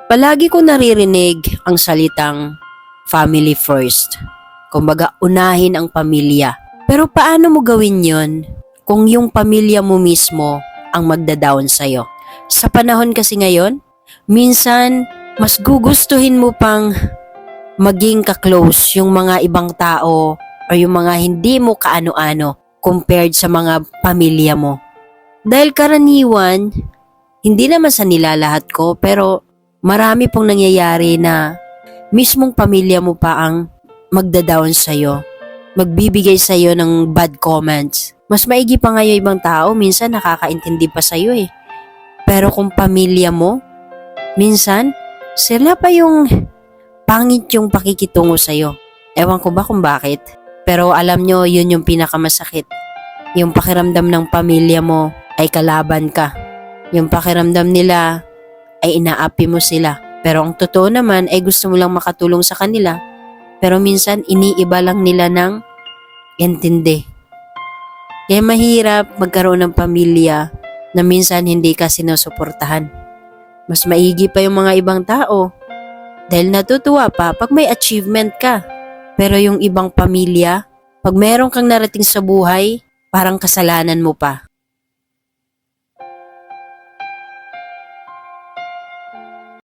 Palagi ko naririnig ang salitang family first. Kumbaga, unahin ang pamilya. Pero paano mo gawin yon kung yung pamilya mo mismo ang magda-down sa'yo? Sa panahon kasi ngayon, minsan mas gugustuhin mo pang maging ka-close yung mga ibang tao o yung mga hindi mo kaano-ano compared sa mga pamilya mo. Dahil karaniwan, hindi naman sa nilalahat ko, pero marami pong nangyayari na mismong pamilya mo pa ang magda-down sa'yo, magbibigay sa'yo ng bad comments. Mas maigi pa nga yung ibang tao, minsan nakakaintindi pa sa'yo eh. Pero kung pamilya mo, minsan, sila pa yung pangit yung pakikitungo sa'yo. Ewan ko ba kung bakit. Pero alam nyo, yun yung pinakamasakit. Yung pakiramdam ng pamilya mo ay kalaban ka. Yung pakiramdam nila ay inaapi mo sila. Pero ang totoo naman ay gusto mo lang makatulong sa kanila. Pero minsan iniiba lang nila ng intindi. Kaya mahirap magkaroon ng pamilya na minsan hindi ka sinusuportahan. Mas maigi pa yung mga ibang tao. Dahil natutuwa pa pag may achievement ka. Pero yung ibang pamilya, pag meron kang narating sa buhay, parang kasalanan mo pa.